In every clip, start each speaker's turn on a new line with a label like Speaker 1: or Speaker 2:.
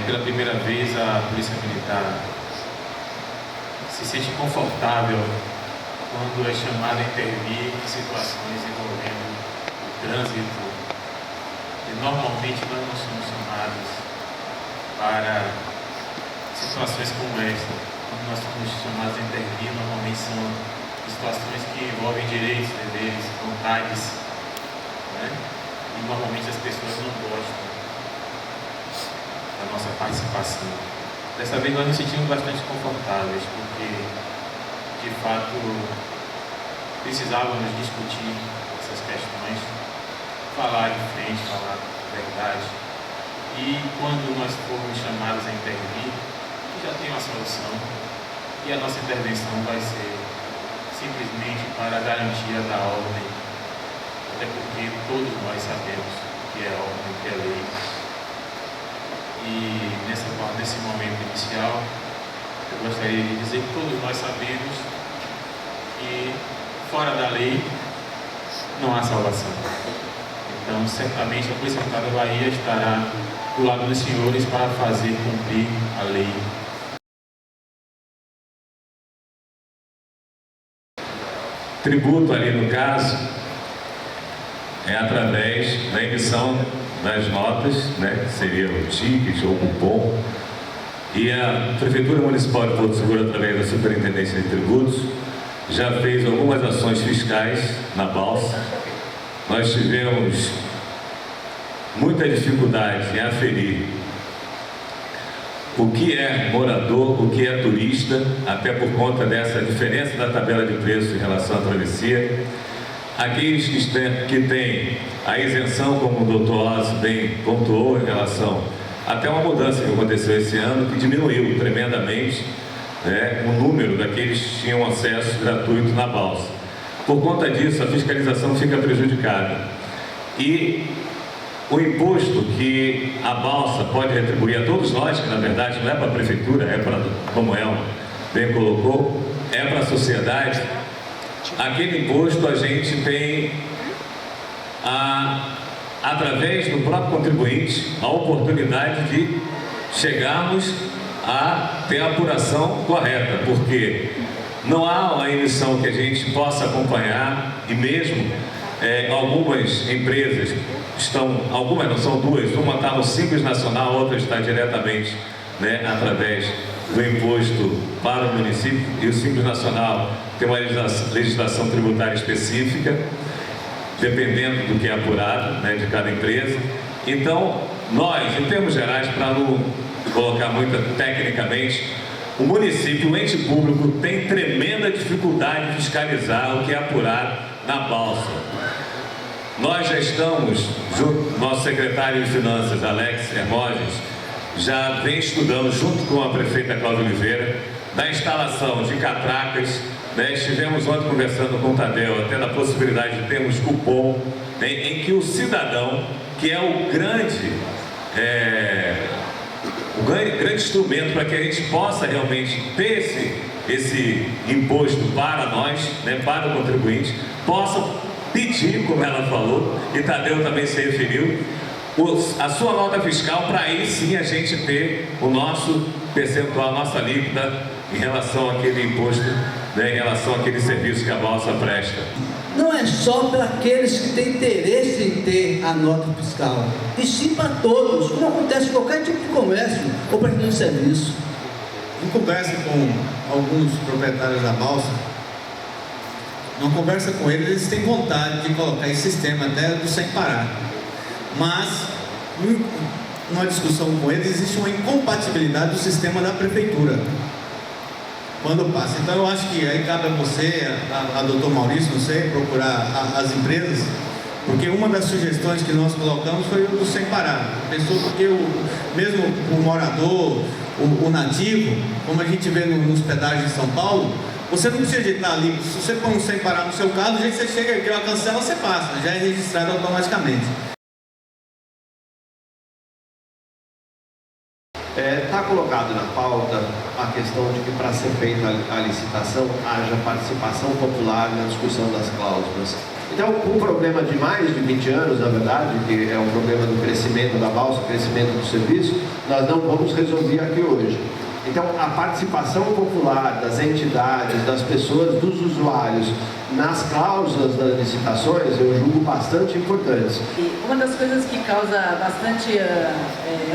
Speaker 1: pela primeira vez a Polícia Militar se sente confortável quando é chamada a intervir em situações envolvendo o trânsito. E normalmente nós não somos chamados para situações como esta. Quando nós somos chamados a intervir, normalmente são situações que envolvem direitos, deveres, vontades, né? E normalmente as pessoas não gostam da nossa participação. Dessa vez nós nos sentimos bastante confortáveis, porque de fato precisávamos discutir essas questões, falar de frente, falar a verdade. E quando nós formos chamados a intervir, já tem uma solução, e a nossa intervenção vai ser simplesmente para a garantia da ordem, até porque todos nós sabemos o que é ordem, o que é lei. E nesse momento inicial, eu gostaria de dizer que todos nós sabemos que fora da lei não há salvação. Então, certamente a Polícia Militar da Bahia estará do lado dos senhores para fazer cumprir a lei.
Speaker 2: Tributo ali no caso é através da emissão das notas, né, que seria o ticket ou o cupom, e a Prefeitura Municipal de Porto Seguro, através da Superintendência de Tributos, já fez algumas ações fiscais na balsa. Nós tivemos muita dificuldade em aferir o que é morador, o que é turista, até por conta dessa diferença da tabela de preço em relação à travessia. Aqueles que têm a isenção, como o Dr. Oz bem pontuou, em relação até uma mudança que aconteceu esse ano, que diminuiu tremendamente, né, o número daqueles que tinham acesso gratuito na balsa. Por conta disso, a fiscalização fica prejudicada. E o imposto que a balsa pode retribuir a todos nós, que na verdade não é para a prefeitura, é para, como ela bem colocou, é para a sociedade. Aquele imposto a gente tem, através do próprio contribuinte, a oportunidade de chegarmos a ter a apuração correta, porque não há uma emissão que a gente possa acompanhar, e mesmo algumas empresas algumas não são duas, uma está no Simples Nacional, a outra está diretamente, né, através do imposto para o município, e o Simples Nacional tem uma legislação tributária específica, dependendo do que é apurado, né, de cada empresa. Então, nós, em termos gerais, para não colocar muito tecnicamente, o município, o ente público, tem tremenda dificuldade de fiscalizar o que é apurado na balsa. Nós já estamos, nosso secretário de Finanças, Alex Hermógenes, já vem estudando, junto com a prefeita Cláudia Oliveira, da instalação de catracas, né? Estivemos ontem conversando com o Tadeu, até da possibilidade de termos cupom, né, em que o cidadão, que é o grande instrumento para que a gente possa realmente ter esse imposto para nós, né, para o contribuinte, possa pedir, como ela falou, e Tadeu também se referiu, a sua nota fiscal, para aí sim a gente ter o nosso percentual, a nossa alíquota em relação àquele imposto, né, em relação àquele serviço que a balsa presta.
Speaker 3: Não é só para aqueles que têm interesse em ter a nota fiscal, e sim para todos, como acontece em qualquer tipo de comércio ou prestador de serviço.
Speaker 4: Em conversa com alguns proprietários da balsa, não conversa com eles, eles têm vontade de colocar esse sistema até do sem parar. Mas, numa discussão com eles, existe uma incompatibilidade do sistema da prefeitura quando passa. Então eu acho que aí cabe a você, a doutor Maurício, não sei, procurar as empresas, porque uma das sugestões que nós colocamos foi o do sem parar. Pensou porque mesmo o morador, o nativo, como a gente vê nos pedágios de São Paulo, você não precisa de estar ali. Se você põe um sem parar no seu carro, do jeito que você chega aqui, ela cancela, você passa, já é registrado automaticamente.
Speaker 5: Está colocado na pauta a questão de que, para ser feita a licitação, haja participação popular na discussão das cláusulas. Então, um problema de mais de 20 anos, na verdade, que é um problema do crescimento da balsa, crescimento do serviço, nós não vamos resolver aqui hoje. Então, a participação popular das entidades, das pessoas, dos usuários, nas cláusulas das licitações, eu julgo bastante importantes.
Speaker 6: E uma das coisas que causa bastante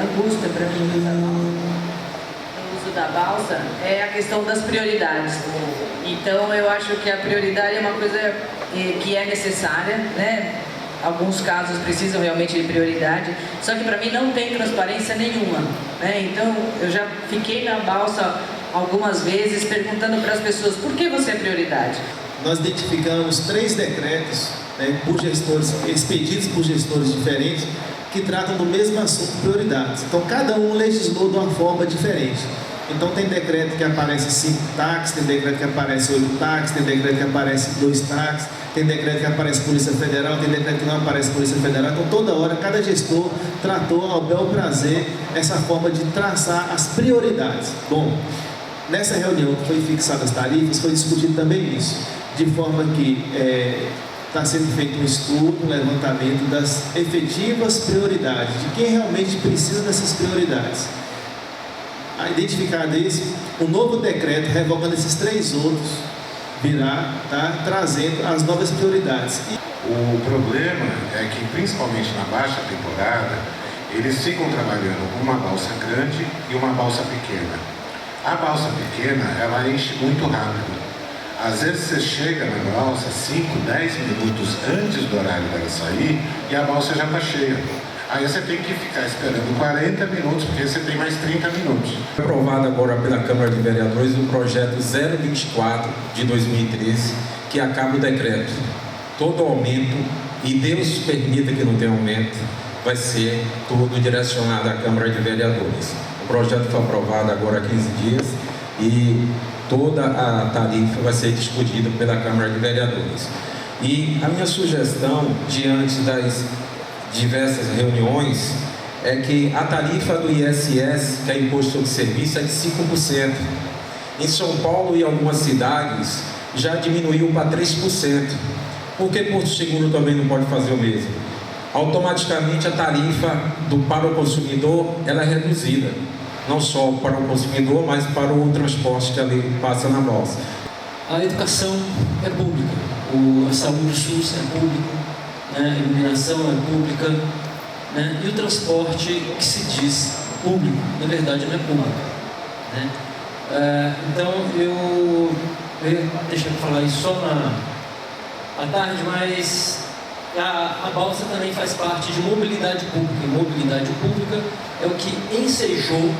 Speaker 6: angústia para mim no uso da balsa é a questão das prioridades. Então, eu acho que a prioridade é uma coisa que é necessária, né? Alguns casos precisam realmente de prioridade, só que para mim não tem transparência nenhuma, né? Então eu já fiquei na balsa algumas vezes perguntando para as pessoas por que você é prioridade.
Speaker 7: Nós identificamos 3 decretos, né, por gestores, expedidos por gestores diferentes, que tratam do mesmo assunto, prioridades. Então cada um legislou de uma forma diferente. Então tem decreto que aparece 5 táxis, tem decreto que aparece 8 táxis, tem decreto que aparece 2 táxis, tem decreto que aparece Polícia Federal, tem decreto que não aparece Polícia Federal. Então toda hora, cada gestor tratou ao bel prazer essa forma de traçar as prioridades. Bom, nessa reunião que foi fixada as tarifas, foi discutido também isso, de forma que está sendo feito um estudo, um levantamento das efetivas prioridades, de quem realmente precisa dessas prioridades. Identificado isso, um novo decreto revogando esses 3 outros virá, tá, trazendo as novas prioridades.
Speaker 8: O problema é que, principalmente na baixa temporada, eles ficam trabalhando com uma balsa grande e uma balsa pequena. A balsa pequena, ela enche muito rápido. Às vezes você chega na balsa 5, 10 minutos antes do horário dela sair e a balsa já está cheia. Aí você tem que ficar esperando 40 minutos, porque você tem mais 30 minutos.
Speaker 9: Foi aprovado agora pela Câmara de Vereadores o projeto 024 de 2013, que acaba o decreto. Todo aumento, e Deus permita que não tenha aumento, vai ser tudo direcionado à Câmara de Vereadores. O projeto foi aprovado agora há 15 dias e toda a tarifa vai ser discutida pela Câmara de Vereadores. E a minha sugestão, diante das diversas reuniões, é que a tarifa do ISS, que é Imposto sobre Serviço, é de 5%. Em São Paulo e algumas cidades já diminuiu para 3%. Por que Porto Seguro também não pode fazer o mesmo? Automaticamente a tarifa para o consumidor ela é reduzida, não só para o consumidor, mas para o transporte que ali passa na balsa.
Speaker 10: A educação é pública, a saúde do SUS é público, né? A iluminação é pública, né? E o transporte que se diz público, na verdade não é público, né? Então eu deixa eu falar isso só à tarde, mas a balsa também faz parte de mobilidade pública. E mobilidade pública é o que ensejou,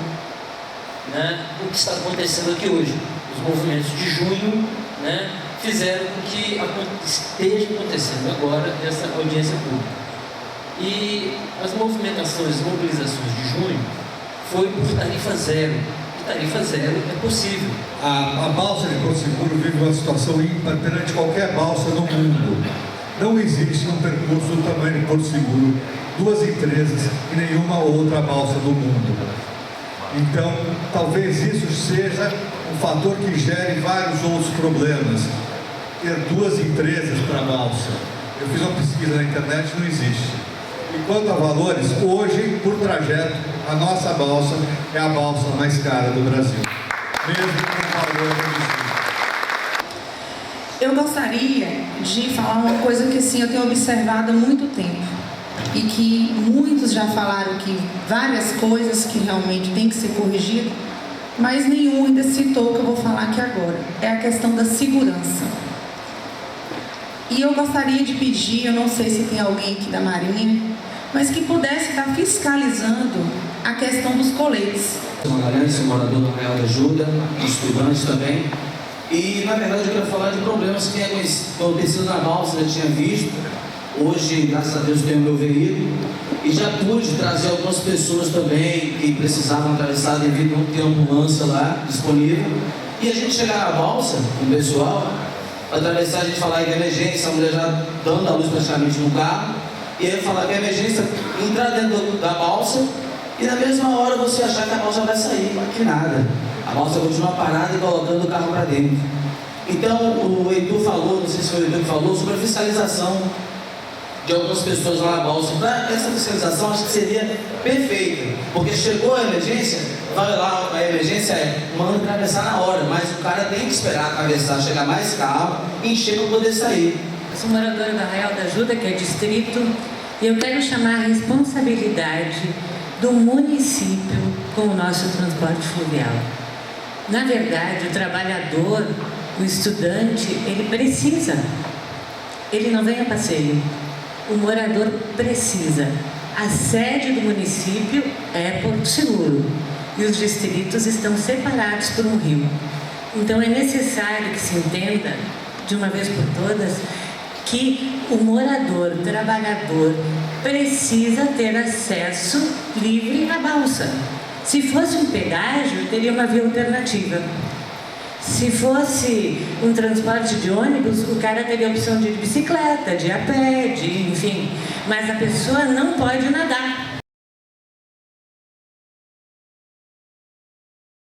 Speaker 10: né, o que está acontecendo aqui hoje. Os movimentos de junho, né, fizeram com que esteja acontecendo agora essa audiência pública. E as movimentações, as mobilizações de junho foi por tarifa zero. E tarifa zero é possível.
Speaker 11: A balsa de Porto Seguro vive uma situação ímpar perante qualquer balsa no mundo. Não existe um percurso do tamanho de Porto Seguro, 2 empresas e nenhuma outra balsa do mundo. Então, talvez isso seja um fator que gere vários outros problemas. Ter 2 empresas para balsa. Eu fiz uma pesquisa na internet, não existe. E quanto a valores, hoje, por trajeto, a nossa balsa é a balsa mais cara do Brasil. Mesmo com valor reduzido.
Speaker 12: Eu gostaria de falar uma coisa que assim, eu tenho observado há muito tempo e que muitos já falaram que várias coisas que realmente tem que ser corrigido, mas nenhum ainda citou o que eu vou falar aqui agora. É a questão da segurança. E eu gostaria de pedir, eu não sei se tem alguém aqui da Marinha, mas que pudesse estar fiscalizando a questão dos coletes.
Speaker 10: Sou Magalhães, sou morador do Real da Ajuda, estudantes também. E na verdade eu quero falar de problemas que acontecido na balsa, já tinha visto. Hoje, graças a Deus, tenho o meu veículo. E já pude trazer algumas pessoas também que precisavam atravessar devido a não ter ambulância lá disponível. E a gente chegar na balsa com o pessoal, atravessar, a gente falar que é emergência, a mulher já dando a luz praticamente no carro. E aí falar que é emergência, entrar dentro da balsa e na mesma hora você achar que a balsa vai sair, que nada. A balsa continua parada e colocando o carro para dentro.
Speaker 13: Então, o Edu falou, não sei se foi o Edu que falou, sobre a fiscalização de algumas pessoas lá na balsa. Para essa fiscalização, acho que seria perfeita, porque chegou a emergência, vai lá, a emergência manda atravessar na hora, mas o cara tem que esperar atravessar, chegar mais calmo, encher para poder sair.
Speaker 14: Eu sou moradora da Arraial da Ajuda, que é distrito, e eu quero chamar a responsabilidade do município com o nosso transporte fluvial. Na verdade, o trabalhador, o estudante, ele precisa. Ele não vem a passeio. O morador precisa. A sede do município é Porto Seguro e os distritos estão separados por um rio. Então é necessário que se entenda, de uma vez por todas, que o morador, o trabalhador, precisa ter acesso livre à balsa. Se fosse um pedágio, teria uma via alternativa. Se fosse um transporte de ônibus, o cara teria a opção de ir de bicicleta, de ir a pé, enfim. Mas a pessoa não pode nadar.